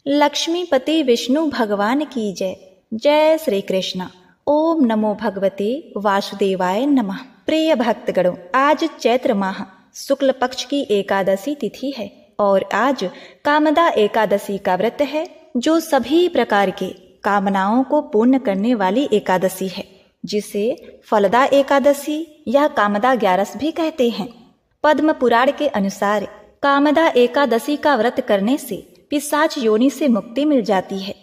लक्ष्मीपति विष्णु भगवान की जय। जय श्री कृष्ण। ओम नमो भगवते वासुदेवाय नमः। प्रिय भक्तगणों, आज चैत्र माह शुक्ल पक्ष की एकादशी तिथि है और आज कामदा एकादशी का व्रत है, जो सभी प्रकार के कामनाओं को पूर्ण करने वाली एकादशी है, जिसे फलदा एकादशी या कामदा ग्यारस भी कहते हैं। पद्म पुराण के अनुसार कामदा एकादशी का व्रत करने से पिशाच योनि से मुक्ति मिल जाती है,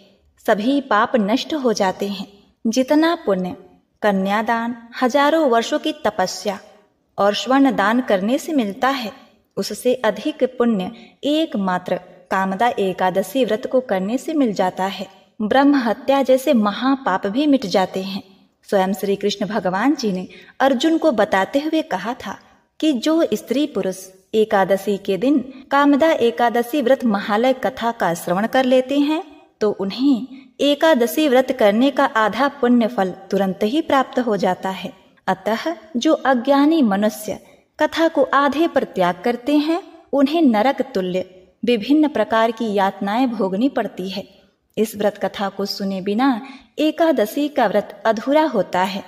सभी पाप नष्ट हो जाते हैं। जितना पुण्य कन्यादान, हजारों वर्षों की तपस्या और स्वर्ण दान करने से मिलता है, उससे अधिक पुण्य एकमात्र कामदा एकादशी व्रत को करने से मिल जाता है। ब्रह्म हत्या जैसे महापाप भी मिट जाते हैं। स्वयं श्री कृष्ण भगवान जी ने अर्जुन को बताते हुए कहा था कि जो स्त्री पुरुष एकादशी के दिन कामदा एकादशी व्रत महालय कथा का श्रवण कर लेते हैं, तो उन्हें एकादशी व्रत करने का आधा पुण्य फल तुरंत ही प्राप्त हो जाता है। अतः जो अज्ञानी मनुष्य कथा को आधे पर त्याग करते हैं, उन्हें नरक तुल्य विभिन्न प्रकार की यातनाएं भोगनी पड़ती है। इस व्रत कथा को सुने बिना एकादशी का व्रत अधूरा होता है।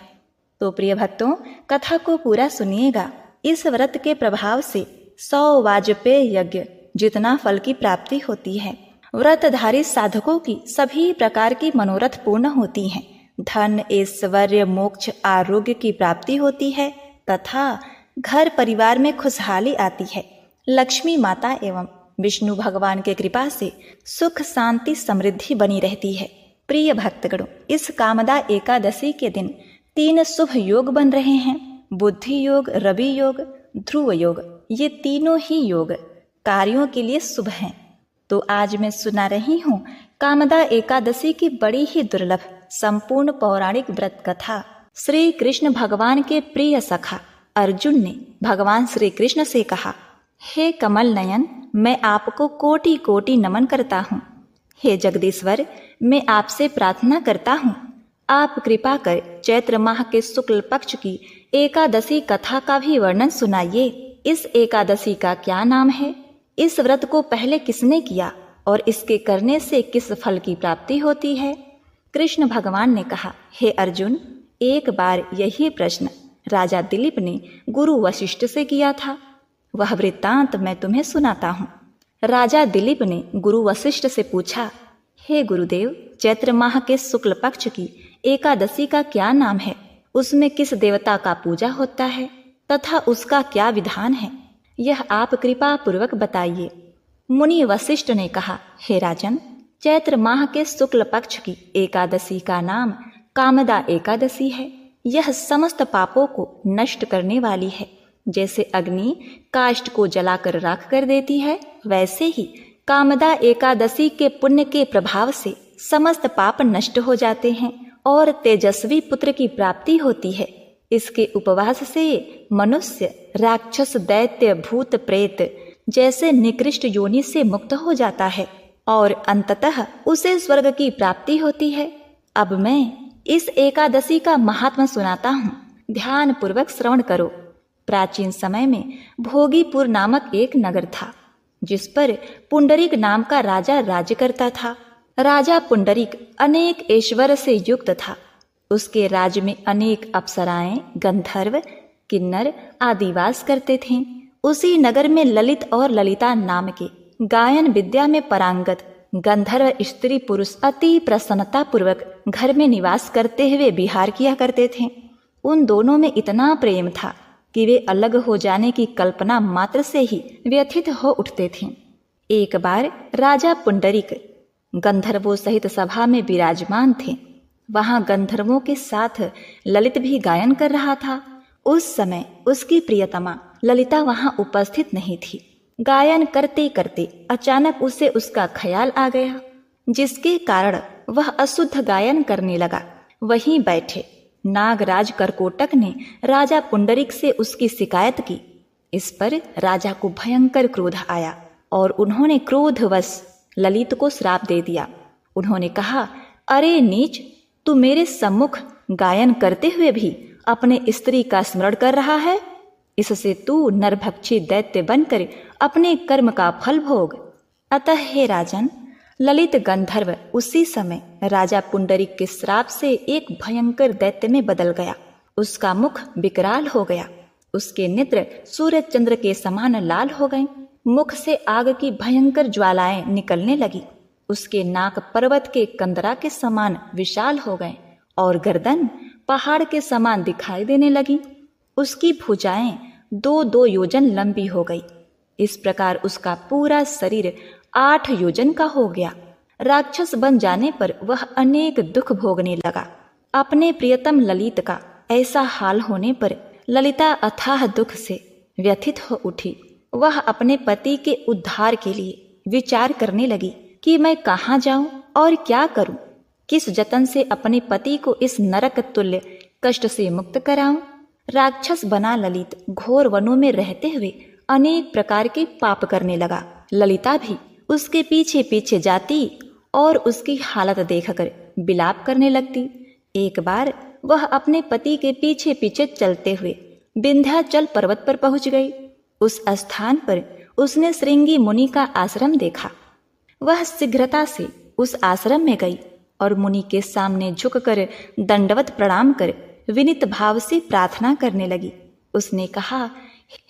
तो प्रिय भक्तों, कथा को पूरा सुनिएगा। इस व्रत के प्रभाव से 100 वाजपेय यज्ञ जितना फल की प्राप्ति होती है। व्रतधारी साधकों की सभी प्रकार की मनोरथ पूर्ण होती हैं। धन, ऐश्वर्य, मोक्ष, आरोग्य की प्राप्ति होती है तथा घर परिवार में खुशहाली आती है। लक्ष्मी माता एवं विष्णु भगवान के कृपा से सुख, शांति, समृद्धि बनी रहती है। प्रिय भक्तगणों, इस कामदा एकादशी के दिन 3 शुभ योग बन रहे हैं। बुद्धि योग, रवि योग, ध्रुव योग। ये तीनों ही योग कार्यों के लिए शुभ हैं। तो आज मैं सुना रही हूँ कामदा एकादशी की बड़ी ही दुर्लभ संपूर्ण पौराणिक व्रत कथा। श्री कृष्ण भगवान के प्रिय सखा अर्जुन ने भगवान श्री कृष्ण से कहा, हे कमल नयन, मैं आपको कोटि कोटि नमन करता हूँ। हे जगदीश्वर, मैं आपसे प्रार्थना करता हूँ, आप कृपा कर चैत्र माह के शुक्ल पक्ष की एकादशी कथा का भी वर्णन सुनाइए। इस एकादशी का क्या नाम है? इस व्रत को पहले किसने किया और इसके करने से किस फल की प्राप्ति होती है? कृष्ण भगवान ने कहा, हे अर्जुन, एक बार यही प्रश्न राजा दिलीप ने गुरु वशिष्ठ से किया था। वह वृत्तांत मैं तुम्हें सुनाता हूँ। राजा दिलीप ने गुरु वशिष्ठ से पूछा, हे गुरुदेव, चैत्र माह के शुक्ल पक्ष की एकादशी का क्या नाम है? उसमें किस देवता का पूजा होता है तथा उसका क्या विधान है? यह आप कृपा पूर्वक बताइए। मुनि वशिष्ठ ने कहा, हे राजन, चैत्र माह के शुक्ल पक्ष की एकादशी का नाम कामदा एकादशी है। यह समस्त पापों को नष्ट करने वाली है। जैसे अग्नि काष्ठ को जलाकर राख कर देती है, वैसे ही कामदा एकादशी के पुण्य के प्रभाव से समस्त पाप नष्ट हो जाते हैं और तेजस्वी पुत्र की प्राप्ति होती है। इसके उपवास से मनुष्य, राक्षस, दैत्य, भूत, प्रेत जैसे निकृष्ट योनि से मुक्त हो जाता है और अंततः उसे स्वर्ग की प्राप्ति होती है। अब मैं इस एकादशी का महात्मा सुनाता हूँ, ध्यान पूर्वक श्रवण करो। प्राचीन समय में भोगीपुर नामक एक नगर था, जिस पर पुंडरीक नाम का राजा राज्य करता था। राजा पुंडरीक अनेक ऐश्वर्य से युक्त था। उसके राज्य में अनेक अप्सराएं, गंधर्व, किन्नर आदि वास करते थे। उसी नगर में ललित और ललिता नाम के गायन विद्या में पारंगत गंधर्व स्त्री पुरुष अति प्रसन्नता पूर्वक घर में निवास करते हुए विहार किया करते थे। उन दोनों में इतना प्रेम था कि वे अलग हो जाने की कल्पना मात्र से ही व्यथित हो उठते थे। एक बार राजा पुंडरीक गंधर्वों सहित सभा में विराजमान थे। वहां गंधर्वों के साथ ललित भी गायन कर रहा था। उस समय उसकी प्रियतमा ललिता वहां उपस्थित नहीं थी। गायन करते करते अचानक उसे उसका ख्याल आ गया, जिसके कारण वह अशुद्ध गायन करने लगा। वहीं बैठे नागराज करकोटक ने राजा पुंडरीक से उसकी शिकायत की। इस पर राजा को भयंकर क्रोध आया और उन्होंने क्रोधवश ललित को श्राप दे दिया। उन्होंने कहा, अरे नीच, तू मेरे सम्मुख गायन करते हुए भी अपने स्त्री का स्मरण कर रहा है। इससे तू नरभक्षी दैत्य बनकर अपने कर्म का फल भोग। अतः हे राजन, ललित गंधर्व उसी समय राजा पुंडरीक के श्राप से एक भयंकर दैत्य में बदल गया। उसका मुख विकराल हो गया, उसके नेत्र सूर्य चंद्र के समान लाल हो गए, मुख से आग की भयंकर ज्वालाएं निकलने लगी, उसके नाक पर्वत के कंदरा के समान विशाल हो गए और गर्दन पहाड़ के समान दिखाई देने लगी। उसकी भुजाएं 2-2 योजन लंबी हो गई। इस प्रकार उसका पूरा शरीर 8 योजन का हो गया। राक्षस बन जाने पर वह अनेक दुख भोगने लगा। अपने प्रियतम ललित का ऐसा हाल होने पर ललिता अथाह दुख से व्यथित हो उठी। वह अपने पति के उद्धार के लिए विचार करने लगी कि मैं कहाँ जाऊं और क्या करूं, किस जतन से अपने पति को इस नरक तुल्य कष्ट से मुक्त कराऊं। राक्षस बना ललित घोर वनों में रहते हुए अनेक प्रकार के पाप करने लगा। ललिता भी उसके पीछे पीछे जाती और उसकी हालत देखकर विलाप करने लगती। एक बार वह अपने पति के पीछे पीछे चलते हुए विंध्याचल पर्वत पर पहुंच गई। उस स्थान पर उसने श्रृंगी मुनि का आश्रम देखा। वह शीघ्रता से उस आश्रम में गई और मुनि के सामने झुककर दंडवत प्रणाम कर विनीत भाव से प्रार्थना करने लगी। उसने कहा,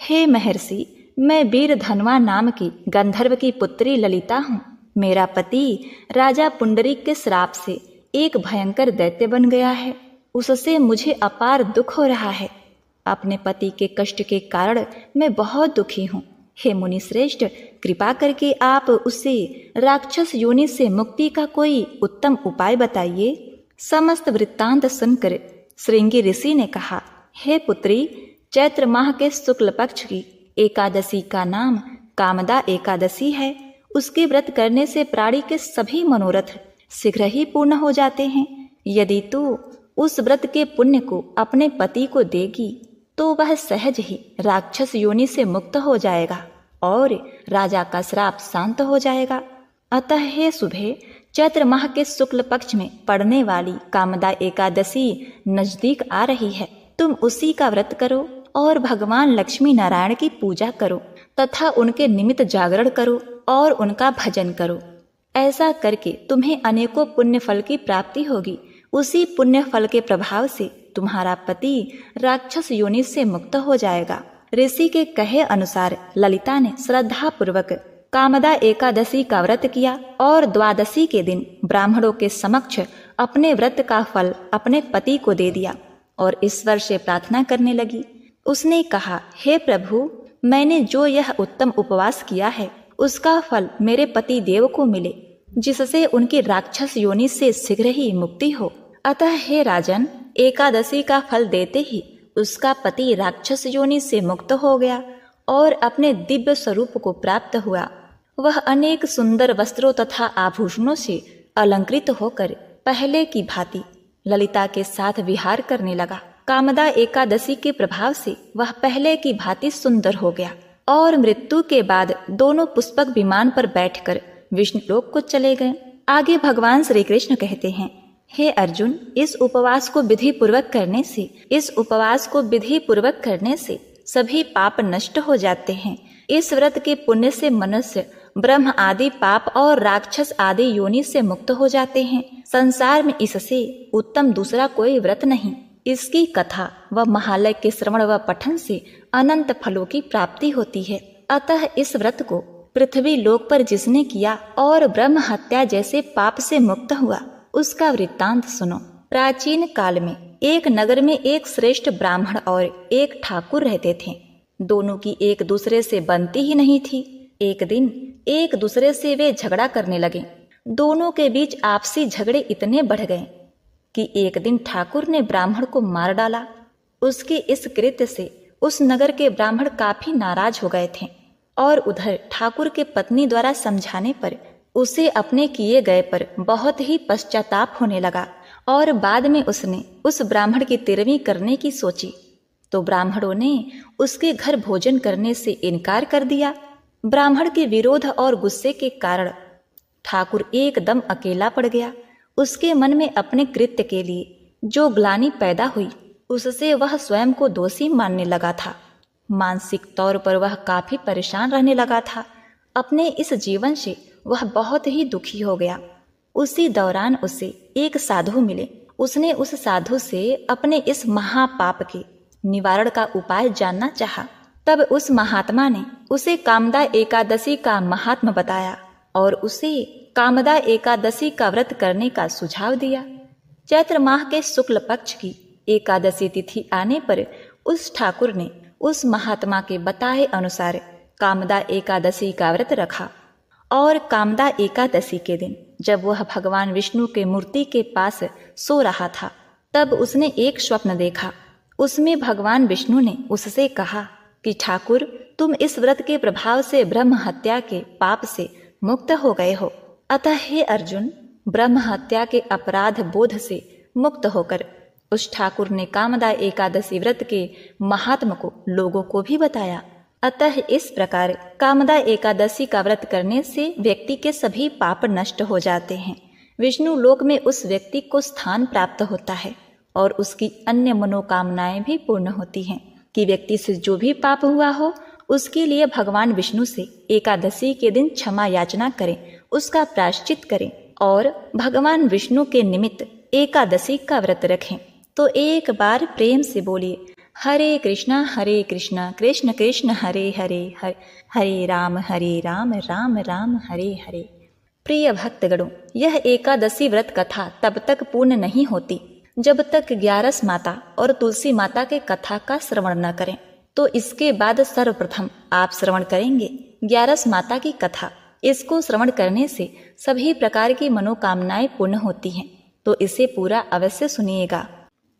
हे महर्षि, मैं वीर धनवा नाम की गंधर्व की पुत्री ललिता हूँ। मेरा पति राजा पुंडरीक के श्राप से एक भयंकर दैत्य बन गया है। उससे मुझे अपार दुख हो रहा है। अपने पति के कष्ट के कारण मैं बहुत दुखी हूँ। हे मुनि श्रेष्ठ, कृपा करके आप उसे राक्षस योनि से मुक्ति का कोई उत्तम उपाय बताइए। समस्त वृत्तांत सुनकर श्रृंगी ऋषि ने कहा, हे पुत्री, चैत्र माह के शुक्ल पक्ष की एकादशी का नाम कामदा एकादशी है। उसके व्रत करने से प्राणी के सभी मनोरथ शीघ्र ही पूर्ण हो जाते हैं। यदि तू उस व्रत के पुण्य को अपने पति को देगी तो वह सहज ही राक्षस योनि से मुक्त हो जाएगा और राजा का श्राप शांत हो जाएगा। अतः हे सुबह, चैत्र माह के शुक्ल पक्ष में पड़ने वाली कामदा एकादशी नजदीक आ रही है। तुम उसी का व्रत करो और भगवान लक्ष्मी नारायण की पूजा करो तथा उनके निमित्त जागरण करो और उनका भजन करो। ऐसा करके तुम्हें अनेकों पुण्य फल की प्राप्ति होगी। उसी पुण्य फल के प्रभाव से तुम्हारा पति राक्षस योनि से मुक्त हो जाएगा। ऋषि के कहे अनुसार ललिता ने श्रद्धा पूर्वक कामदा एकादशी का व्रत किया और द्वादशी के दिन ब्राह्मणों के समक्ष अपने व्रत का फल अपने पति को दे दिया और ईश्वर से प्रार्थना करने लगी। उसने कहा, हे प्रभु, मैंने जो यह उत्तम उपवास किया है उसका फल मेरे पति देव को मिले, जिससे उनकी राक्षस योनि से शीघ्र ही मुक्ति हो। अतः हे राजन, एकादशी का फल देते ही उसका पति राक्षस योनि से मुक्त हो गया और अपने दिव्य स्वरूप को प्राप्त हुआ। वह अनेक सुंदर वस्त्रों तथा आभूषणों से अलंकृत होकर पहले की भांति ललिता के साथ विहार करने लगा। कामदा एकादशी के प्रभाव से वह पहले की भांति सुंदर हो गया और मृत्यु के बाद दोनों पुष्पक विमान पर बैठकर विष्णुलोक को चले गए। आगे भगवान श्री कृष्ण कहते हैं, हे अर्जुन, इस उपवास को विधि पूर्वक करने से सभी पाप नष्ट हो जाते हैं। इस व्रत के पुण्य से मनुष्य ब्रह्म आदि पाप और राक्षस आदि योनि से मुक्त हो जाते हैं। संसार में इससे उत्तम दूसरा कोई व्रत नहीं। इसकी कथा व महालय के श्रवण व पठन से अनंत फलों की प्राप्ति होती है। अतः इस व्रत को पृथ्वी लोक पर जिसने किया और ब्रह्म हत्या जैसे पाप से मुक्त हुआ, उसका वृत्तांत सुनो। प्राचीन काल में एक नगर में एक श्रेष्ठ ब्राह्मण और एक ठाकुर रहते थे। दोनों की एक दूसरे से बनती ही नहीं थी। एक दिन एक दूसरे से वे झगड़ा करने लगे। दोनों के बीच आपसी झगड़े इतने बढ़ गए कि एक दिन ठाकुर ने ब्राह्मण को मार डाला। उसके इस कृत्य से उस नगर के ब्राह्मण काफी नाराज हो गए थे और उधर ठाकुर के पत्नी द्वारा समझाने पर उसे अपने किए गए पर बहुत ही पश्चाताप होने लगा और बाद में उसने उस ब्राह्मण की तेरहवीं करने की सोची तो ब्राह्मणों ने उसके घर भोजन करने से इनकार कर दिया। ब्राह्मण के विरोध और गुस्से के कारण ठाकुर एकदम अकेला पड़ गया। उसके मन में अपने कृत्य के लिए जो ग्लानि पैदा हुई उससे वह स्वयं को दोषी मानने लगा था। मानसिक तौर पर वह काफी परेशान रहने लगा था। अपने इस जीवन से वह बहुत ही दुखी हो गया। उसी दौरान उसे एक साधु मिले। उसने उस साधु से अपने इस महापाप के निवारण का उपाय जानना चाहा। तब उस महात्मा ने उसे कामदा एकादशी का महात्म्य बताया और उसे कामदा एकादशी का व्रत करने का सुझाव दिया। चैत्र माह के शुक्ल पक्ष की एकादशी तिथि आने पर उस ठाकुर ने उस महात्मा के बताए अनुसार कामदा एकादशी का व्रत रखा। और कामदा एकादशी के दिन जब वह भगवान विष्णु के मूर्ति के पास सो रहा था, तब उसने एक स्वप्न देखा। उसमें भगवान विष्णु ने उससे कहा कि ठाकुर, तुम इस व्रत के प्रभाव से ब्रह्म हत्या के पाप से मुक्त हो गए हो। अतः हे अर्जुन, ब्रह्म हत्या के अपराध बोध से मुक्त होकर उस ठाकुर ने कामदा एकादशी व्रत के महात्म को लोगों को भी बताया। अतः इस प्रकार कामदा एकादशी का व्रत करने से व्यक्ति के सभी पाप नष्ट हो जाते हैं। विष्णु लोक में उस व्यक्ति को स्थान प्राप्त होता है और उसकी अन्य मनोकामनाएं भी पूर्ण होती हैं। कि व्यक्ति से जो भी पाप हुआ हो उसके लिए भगवान विष्णु से एकादशी के दिन क्षमा याचना करें, उसका प्रायश्चित करें और भगवान विष्णु के निमित्त एकादशी का व्रत रखें। तो एक बार प्रेम से बोलिए, हरे कृष्णा कृष्ण कृष्ण हरे हरे, हरे राम राम राम हरे हरे। प्रिय भक्तगणों, यह एकादशी व्रत कथा तब तक पूर्ण नहीं होती जब तक ग्यारस माता और तुलसी माता के कथा का श्रवण न करें। तो इसके बाद सर्वप्रथम आप श्रवण करेंगे ग्यारस माता की कथा। इसको श्रवण करने से सभी प्रकार की मनोकामनाएं पूर्ण होती हैं। तो इसे पूरा अवश्य सुनिएगा।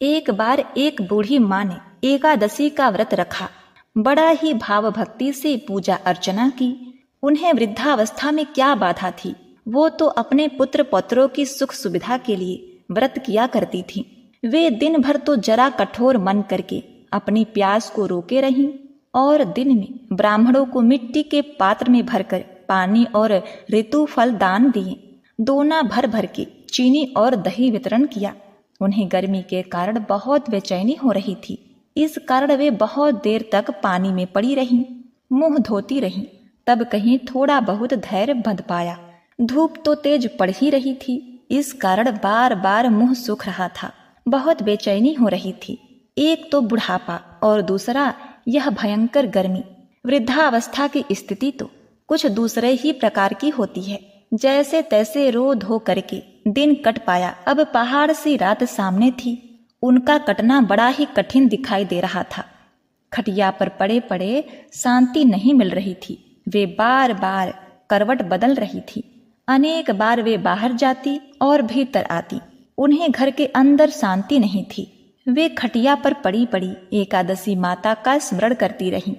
एक बार एक बूढ़ी माँ ने एकादशी का व्रत रखा। बड़ा ही भाव भक्ति से पूजा अर्चना की। उन्हें वृद्धावस्था में क्या बाधा थी, वो तो अपने पुत्र पौत्रों की सुख सुविधा के लिए व्रत किया करती थी। वे दिन भर तो जरा कठोर मन करके अपनी प्यास को रोके रहीं और दिन में ब्राह्मणों को मिट्टी के पात्र में भरकर पानी और ऋतु फल दान दिए। दोना भर भर के चीनी और दही वितरण किया। उन्हें गर्मी के कारण बहुत बेचैनी हो रही थी। इस कारण वे बहुत देर तक पानी में पड़ी रहीं, मुंह धोती रहीं। तब कहीं थोड़ा बहुत धैर्य बंध पाया। धूप तो तेज पड़ ही रही थी, इस कारण बार बार मुंह सूख रहा था। बहुत बेचैनी हो रही थी। एक तो बुढ़ापा और दूसरा यह भयंकर गर्मी। वृद्धावस्था की स्थिति तो कुछ दूसरे ही प्रकार की होती है। जैसे तैसे रो धो करके दिन कट पाया। अब पहाड़ सी रात सामने थी। उनका कटना बड़ा ही कठिन दिखाई दे रहा था। खटिया पर पड़े पड़े शांति नहीं मिल रही थी। वे बार बार करवट बदल रही थी। अनेक बार वे बाहर जाती और भीतर आती। उन्हें घर के अंदर शांति नहीं थी। वे खटिया पर पड़ी पड़ी एकादशी माता का स्मरण करती रहीं।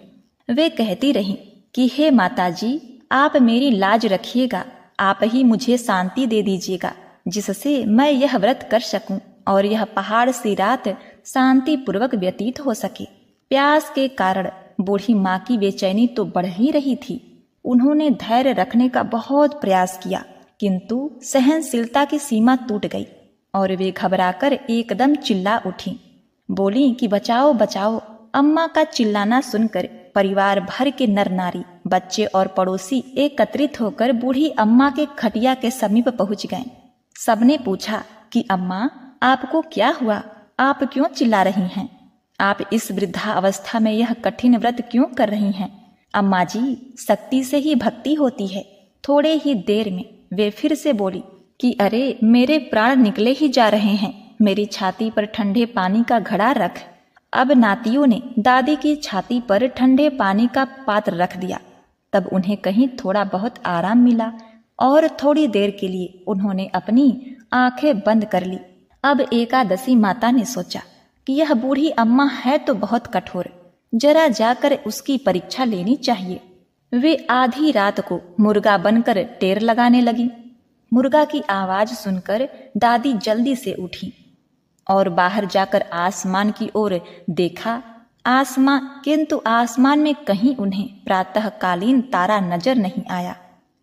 वे कहती रहीं कि हे माता जी, आप मेरी लाज रखिएगा। आप ही मुझे शांति दे दीजिएगा, जिससे मैं यह व्रत कर सकूं और यह पहाड़ सी रात शांति पूर्वक व्यतीत हो सके। प्यास के कारण बूढ़ी माँ की बेचैनी तो बढ़ ही रही थी। उन्होंने धैर्य रखने का बहुत प्रयास किया, किंतु सहनशीलता की सीमा टूट गई और वे घबराकर एकदम चिल्ला उठी। बोली कि बचाओ बचाओ। अम्मा का चिल्लाना सुनकर परिवार भर के नर नारी, बच्चे और पड़ोसी एकत्रित होकर बूढ़ी अम्मा के खटिया के समीप पहुंच गए। सबने पूछा कि अम्मा, आपको क्या हुआ? आप क्यों चिल्ला रही हैं? आप इस वृद्धा अवस्था में यह कठिन व्रत क्यों कर रही हैं? अम्मा जी, शक्ति से ही भक्ति होती है। थोड़े ही देर में वे फिर से बोली कि अरे, मेरे प्राण निकले ही जा रहे हैं। मेरी छाती पर ठंडे पानी का घड़ा रख। अब नातियों ने दादी की छाती पर ठंडे पानी का पात्र रख दिया। तब उन्हें कहीं थोड़ा बहुत आराम मिला और थोड़ी देर के लिए उन्होंने अपनी आंखें बंद कर ली। अब एकादशी माता ने सोचा कि यह बूढ़ी अम्मा है तो बहुत कठोर, जरा जाकर उसकी परीक्षा लेनी चाहिए। वे आधी रात को मुर्गा बनकर टेर लगाने लगी। मुर्गा की आवाज सुनकर दादी जल्दी से उठी और बाहर जाकर आसमान की ओर देखा। किंतु आसमान में कहीं उन्हें प्रातःकालीन तारा नजर नहीं आया।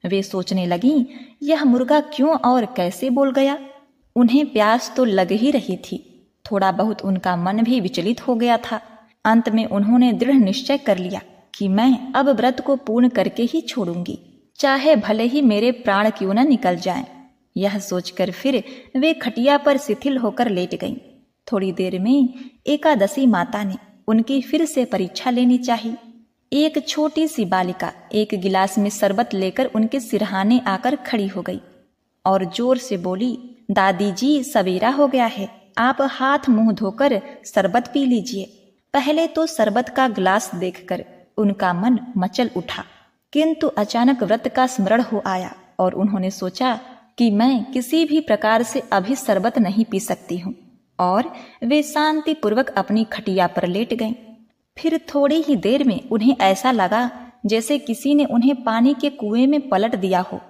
वे सोचने लगी, यह मुर्गा क्यों और कैसे बोल गया? उन्हें प्यास तो लग ही रही थी। थोड़ा बहुत उनका मन भी विचलित हो गया था। अंत में उन्होंने दृढ़ निश्चय कर लिया कि मैं अब व्रत को पूर्ण करके ही छोड़ूंगी। चाहे भले ही मेरे प्राण क्यों न निकल जाएं। यह सोचकर फिर वे खटिया पर शिथिल होकर लेट गईं। थोड़ी देर में एकादशी माता ने उनकी फिर से परीक्षा लेनी चाहिए। एक छोटी सी बालिका एक गिलास में शरबत लेकर उनके सिरहाने आकर खड़ी हो गई और जोर से बोली, दादी जी, सवेरा हो गया है, आप हाथ मुंह धोकर शरबत पी लीजिए। पहले तो शरबत का गिलास देखकर उनका मन मचल उठा, किंतु अचानक व्रत का स्मरण हो आया और उन्होंने सोचा कि मैं किसी भी प्रकार से अभी शरबत नहीं पी सकती हूँ, और वे शांति पूर्वक अपनी खटिया पर लेट गईं। फिर थोड़ी ही देर में उन्हें ऐसा लगा जैसे किसी ने उन्हें पानी के कुएं में पलट दिया हो।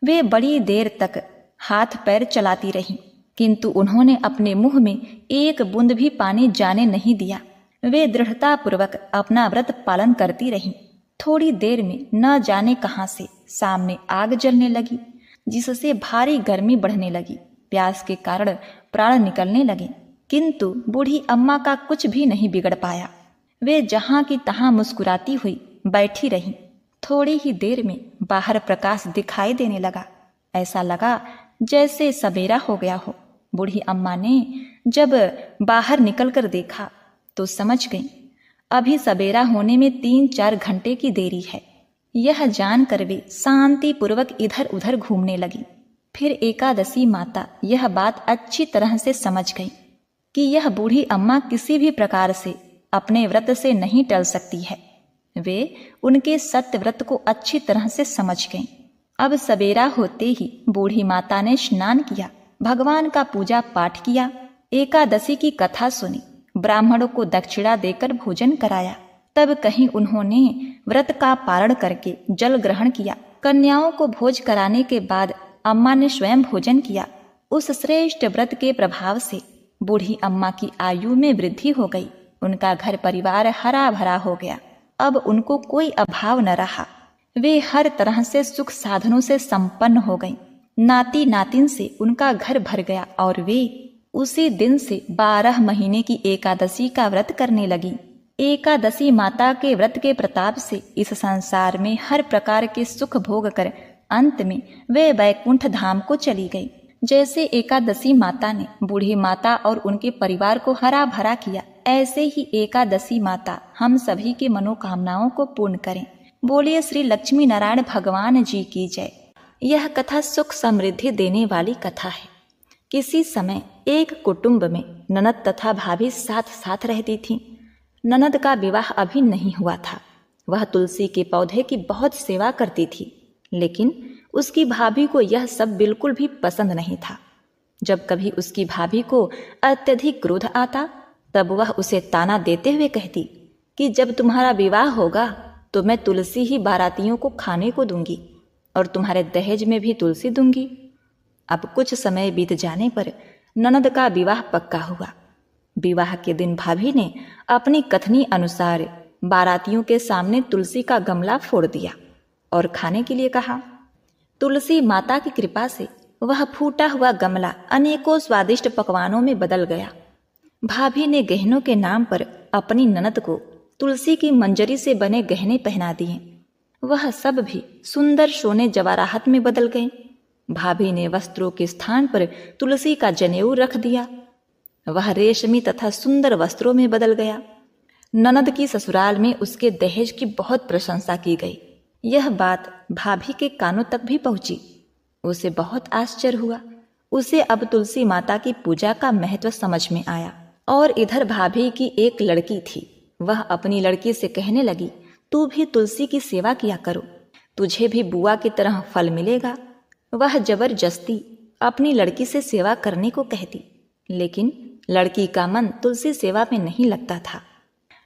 वे बड़ी देर तक हाथ पैर चलाती रहीं, किंतु उन्होंने अपने मुंह में एक बूंद भी पानी जाने नहीं दिया। वे दृढ़ता पूर्वक अपना व्रत पालन करती रहीं। थोड़ी देर में न जाने कहां से सामने आग जलने लगी, जिससे भारी गर्मी बढ़ने लगी। प्यास के कारण प्राण निकलने लगे, किंतु बूढ़ी अम्मा का कुछ भी नहीं बिगड़ पाया। वे जहां की तहां मुस्कुराती हुई बैठी रहीं। थोड़ी ही देर में बाहर प्रकाश दिखाई देने लगा। ऐसा लगा जैसे सवेरा हो गया हो। बूढ़ी अम्मा ने जब बाहर निकलकर देखा तो समझ गई अभी सवेरा होने में 3-4 घंटे की देरी है। यह जानकर वे शांति पूर्वक इधर उधर घूमने लगी। फिर एकादशी माता यह बात अच्छी तरह से समझ गई कि यह बूढ़ी अम्मा किसी भी प्रकार से अपने व्रत से नहीं टल सकती है। वे उनके सत्य व्रत को अच्छी तरह से समझ गईं। अब सवेरा होते ही बूढ़ी माता ने स्नान किया, भगवान का पूजा पाठ किया, एकादशी की कथा सुनी, ब्राह्मणों को दक्षिणा देकर भोजन कराया। तब कहीं उन्होंने व्रत का पारण करके जल ग्रहण किया। कन्याओं को भोज कराने के बाद अम्मा ने स्वयं भोजन किया। उस श्रेष्ठ व्रत के प्रभाव से बूढ़ी अम्मा की आयु में वृद्धि हो गई। उनका घर परिवार हरा भरा हो गया। अब उनको कोई अभाव न रहा। वे हर तरह से सुख साधनों से संपन्न हो गईं। नाती नातिन से उनका घर भर गया और वे उसी दिन से 12 महीने की एकादशी का व्रत करने लगी। एकादशी माता के व्रत के प्रताप से इस संसार में हर प्रकार के सुख भोग कर अंत में वे वैकुंठ धाम को चली गई। जैसे एकादशी माता ने बूढ़ी माता और उनके परिवार को हरा भरा किया, ऐसे ही एकादशी माता हम सभी की मनोकामनाओं को पूर्ण करें। बोलिए श्री लक्ष्मी नारायण भगवान जी की जय। यह कथा सुख समृद्धि देने वाली कथा है। किसी समय एक कुटुंब में ननद तथा भाभी साथ साथ रहती थीं। ननद का विवाह अभी नहीं हुआ था। वह तुलसी के पौधे की बहुत सेवा करती थी, लेकिन उसकी भाभी को यह सब बिल्कुल भी पसंद नहीं था। जब कभी उसकी भाभी को अत्यधिक क्रोध आता, तब वह उसे ताना देते हुए कहती कि जब तुम्हारा विवाह होगा तो मैं तुलसी ही बारातियों को खाने को दूंगी और तुम्हारे दहेज में भी तुलसी दूंगी। अब कुछ समय बीत जाने पर ननद का विवाह पक्का हुआ। विवाह के दिन भाभी ने अपनी कथनी अनुसार बारातियों के सामने तुलसी का गमला फोड़ दिया और खाने के लिए कहा। तुलसी माता की कृपा से वह फूटा हुआ गमला अनेकों स्वादिष्ट पकवानों में बदल गया। भाभी ने गहनों के नाम पर अपनी ननद को तुलसी की मंजरी से बने गहने पहना दिए। वह सब भी सुंदर सोने जवाहरात में बदल गए। भाभी ने वस्त्रों के स्थान पर तुलसी का जनेऊ रख दिया। वह रेशमी तथा सुंदर वस्त्रों में बदल गया। ननद की ससुराल में उसके दहेज की बहुत प्रशंसा की गई। यह बात भाभी के कानों तक भी पहुंची। उसे बहुत आश्चर्य हुआ। उसे अब तुलसी माता की पूजा का महत्व समझ में आया। और इधर भाभी की एक लड़की थी। वह अपनी लड़की से कहने लगी, तू भी तुलसी की सेवा किया करो, तुझे भी बुआ की तरह फल मिलेगा। वह जबरदस्ती अपनी लड़की से सेवा करने को कहती, लेकिन लड़की का मन तुलसी सेवा में नहीं लगता था।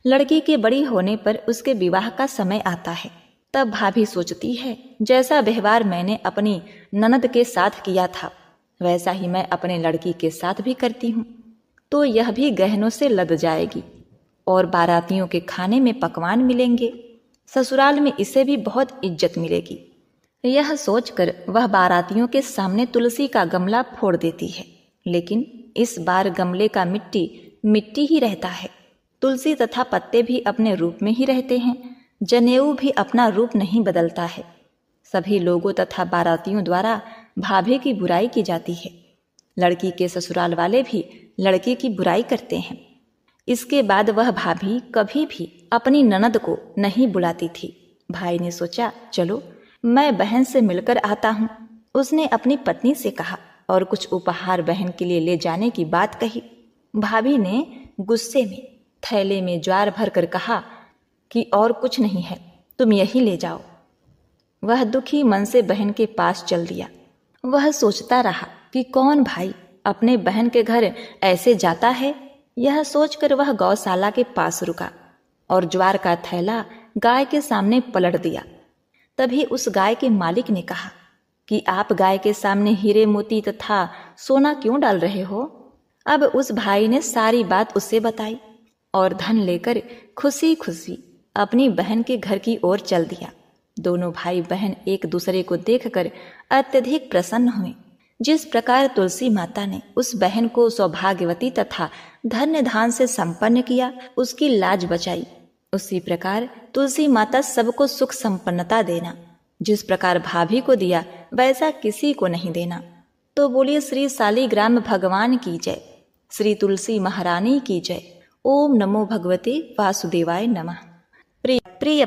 लड़की के बड़ी होने पर उसके विवाह का समय आता है। तब भाभी सोचती है, जैसा व्यवहार मैंने अपनी ननद के साथ किया था वैसा ही मैं अपने लड़की के साथ भी करती हूँ, तो यह भी गहनों से लद जाएगी और बारातियों के खाने में पकवान मिलेंगे। ससुराल में इसे भी बहुत इज्जत मिलेगी। यह सोचकर वह बारातियों के सामने तुलसी का गमला फोड़ देती है, लेकिन इस बार गमले का मिट्टी मिट्टी ही रहता है। तुलसी तथा पत्ते भी अपने रूप में ही रहते हैं। जनेऊ भी अपना रूप नहीं बदलता है। सभी लोगों तथा बारातियों द्वारा भाभी की बुराई की जाती है। लड़की के ससुराल वाले भी लड़की की बुराई करते हैं। इसके बाद वह भाभी कभी भी अपनी ननद को नहीं बुलाती थी। भाई ने सोचा, चलो मैं बहन से मिलकर आता हूँ। उसने अपनी पत्नी से कहा और कुछ उपहार बहन के लिए ले जाने की बात कही। भाभी ने गुस्से में थैले में ज्वार भर कर कहा कि और कुछ नहीं है, तुम यही ले जाओ। वह दुखी मन से बहन के पास चल दिया। वह सोचता रहा कि कौन भाई अपने बहन के घर ऐसे जाता है। यह सोचकर वह गौशाला के पास रुका और ज्वार का थैला गाय के सामने पलट दिया। तभी उस गाय के मालिक ने कहा कि आप गाय के सामने हीरे मोती तथा सोना क्यों डाल रहे हो। अब उस भाई ने सारी बात उसे बताई और धन लेकर खुशी खुशी अपनी बहन के घर की ओर चल दिया। दोनों भाई बहन एक दूसरे को देखकर अत्यधिक प्रसन्न हुए। जिस प्रकार तुलसी माता ने उस बहन को सौभाग्यवती तथा धन्य धान से संपन्न किया, उसकी लाज बचाई, उसी प्रकार तुलसी माता सबको सुख संपन्नता देना। जिस प्रकार भाभी को दिया वैसा किसी को नहीं देना। तो बोलिए श्री शालिग्राम भगवान की जय, श्री तुलसी महारानी की जय। ओम नमो भगवते वासुदेवाय नमः। प्रिय